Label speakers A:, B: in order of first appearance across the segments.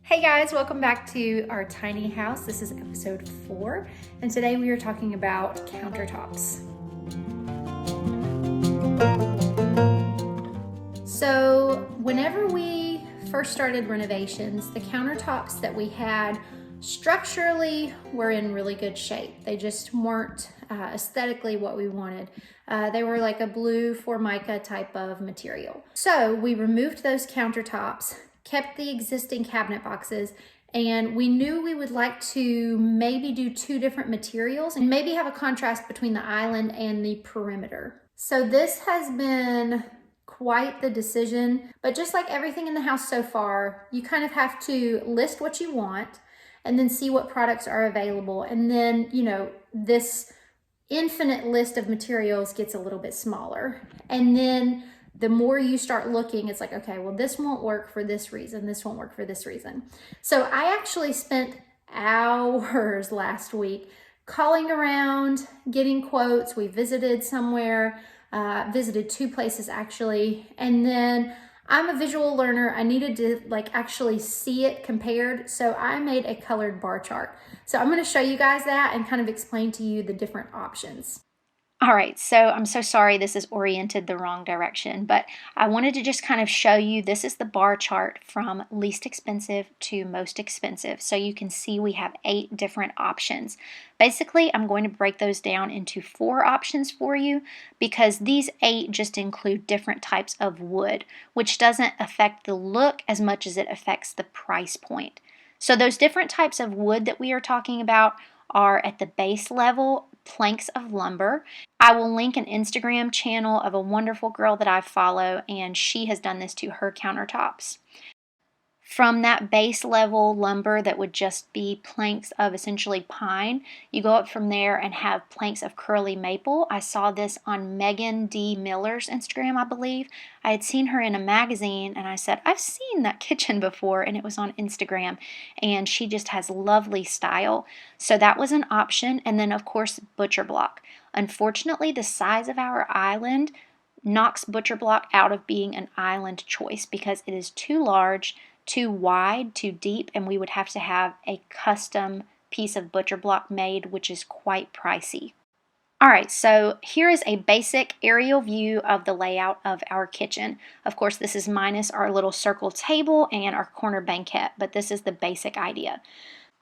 A: Hey guys, welcome back to our tiny house. This is episode 4, and today we are talking about countertops. So whenever we first started renovations, the countertops that we had structurally were in really good shape. They just weren't aesthetically what we wanted. They were like a blue Formica type of material. So we removed those countertops, kept the existing cabinet boxes, and we knew we would like to maybe do 2 different materials and maybe have a contrast between the island and the perimeter. So this has been quite the decision, but just like everything in the house so far, you kind of have to list what you want and then see what products are available. And then, this infinite list of materials gets a little bit smaller. And then the more you start looking, it's like, okay, well, this won't work for this reason. This won't work for this reason. So I actually spent hours last week calling around, getting quotes. We visited somewhere, visited 2 places actually. And then I'm a visual learner. I needed to actually see it compared. So I made a colored bar chart. So I'm going to show you guys that and kind of explain to you the different options.
B: All right, so I'm so sorry this is oriented the wrong direction, but I wanted to just kind of show you this is the bar chart from least expensive to most expensive. So you can see we have 8 different options. Basically, I'm going to break those down into 4 options for you because these 8 just include different types of wood, which doesn't affect the look as much as it affects the price point. So those different types of wood that we are talking about are at the base level, planks of lumber. I will link an Instagram channel of a wonderful girl that I follow, and she has done this to her countertops. From that base level lumber that would just be planks of essentially pine, you go up from there and have planks of curly maple. I saw this on Megan D. Miller's Instagram, I believe. I had seen her in a magazine and I said, I've seen that kitchen before, and it was on Instagram, and she just has lovely style. So that was an option. And then of course, butcher block. Unfortunately, the size of our island knocks butcher block out of being an island choice because it is too large, too wide, too deep, and we would have to have a custom piece of butcher block made, which is quite pricey. Alright, so here is a basic aerial view of the layout of our kitchen. Of course, this is minus our little circle table and our corner banquet, but this is the basic idea.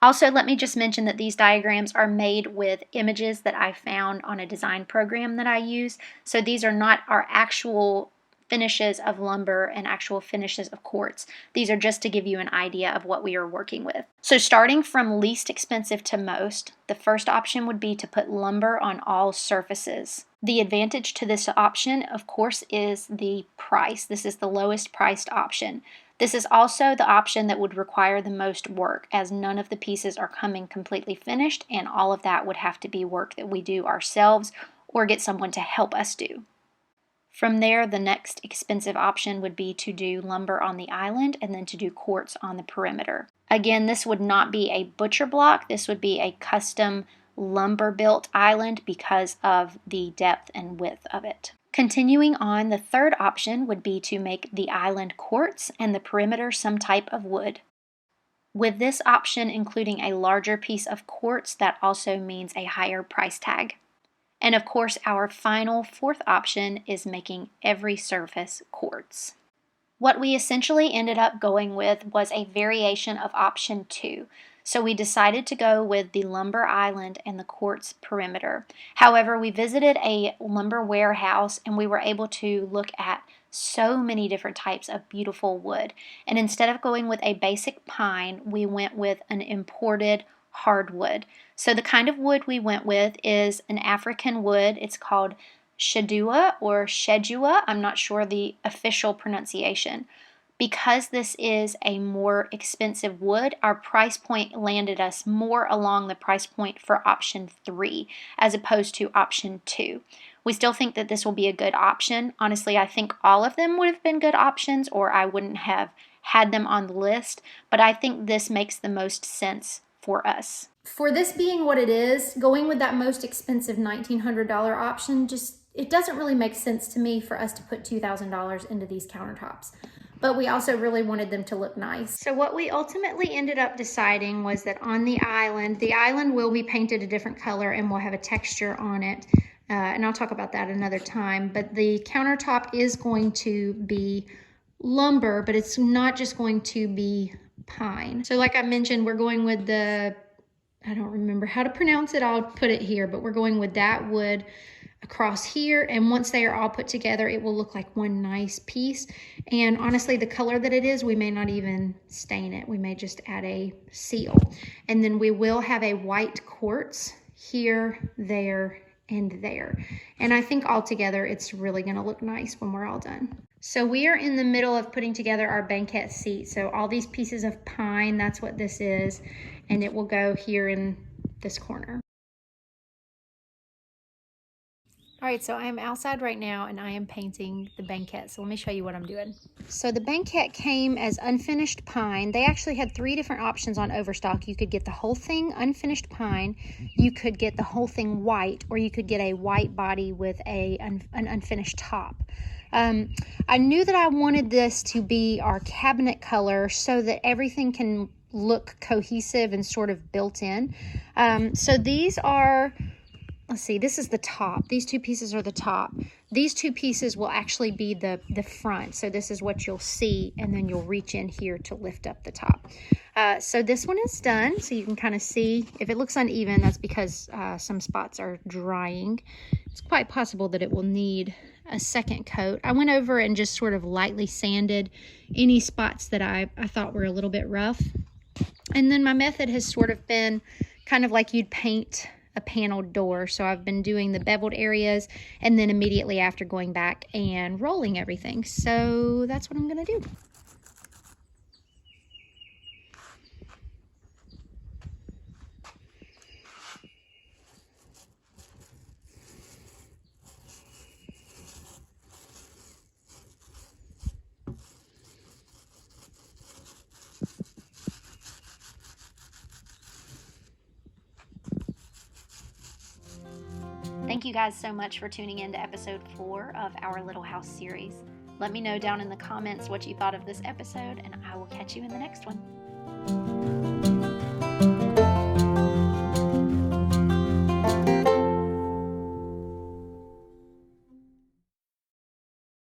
B: Also, let me just mention that these diagrams are made with images that I found on a design program that I use. So these are not our actual finishes of lumber and actual finishes of quartz. These are just to give you an idea of what we are working with. So starting from least expensive to most, the first option would be to put lumber on all surfaces. The advantage to this option, of course, is the price. This is the lowest priced option. This is also the option that would require the most work, as none of the pieces are coming completely finished, and all of that would have to be work that we do ourselves or get someone to help us do. From there, the next expensive option would be to do lumber on the island and then to do quartz on the perimeter. Again, this would not be a butcher block. This would be a custom lumber built island because of the depth and width of it. Continuing on, the third option would be to make the island quartz and the perimeter some type of wood. With this option including a larger piece of quartz, that also means a higher price tag. And of course, our final 4th option is making every surface quartz. What we essentially ended up going with was a variation of option 2. So we decided to go with the lumber island and the quartz perimeter. However, we visited a lumber warehouse and we were able to look at so many different types of beautiful wood. And instead of going with a basic pine, we went with an imported hardwood. So the kind of wood we went with is an African wood. It's called shedua or shedua. I'm not sure the official pronunciation. Because this is a more expensive wood, our price point landed us more along the price point for option 3 as opposed to option 2. We still think that this will be a good option. Honestly, I think all of them would have been good options or I wouldn't have had them on the list, but I think this makes the most sense for us.
A: For this being what it is, going with that most expensive $1,900 option, it doesn't really make sense to me for us to put $2,000 into these countertops. but we also really wanted them to look nice. So what we ultimately ended up deciding was that on the island will be painted a different color and will have a texture on it. And I'll talk about that another time, but the countertop is going to be lumber, but it's not just going to be pine. So like I mentioned, we're going with the, I don't remember how to pronounce it, I'll put it here, but we're going with that wood across here, and once they are all put together, it will look like one nice piece. And honestly, the color that it is, we may not even stain it. We may just add a seal. And then we will have a white quartz here, there, and there. And I think altogether, it's really gonna look nice when we're all done. So we are in the middle of putting together our banquet seat. So all these pieces of pine, that's what this is. And it will go here in this corner. All right, so I am outside right now and I am painting the banquet. So let me show you what I'm doing. So the banquet came as unfinished pine. They actually had 3 different options on Overstock. You could get the whole thing unfinished pine, you could get the whole thing white, or you could get a white body with an unfinished top. I knew that I wanted this to be our cabinet color so that everything can look cohesive and sort of built in. So these are, let's see, this is the top. These 2 pieces are the top. These 2 pieces will actually be the front. So this is what you'll see, and then you'll reach in here to lift up the top. So this one is done. So you can kind of see, if it looks uneven, that's because some spots are drying. It's quite possible that it will need a second coat. I went over and just sort of lightly sanded any spots that I thought were a little bit rough. And then my method has sort of been kind of like you'd paint a paneled door. So I've been doing the beveled areas and then immediately after going back and rolling everything. So that's what I'm gonna do.
B: Thank you guys so much for tuning in to episode 4 of our Little House series. Let me know down in the comments what you thought of this episode, and I will catch you in the next one.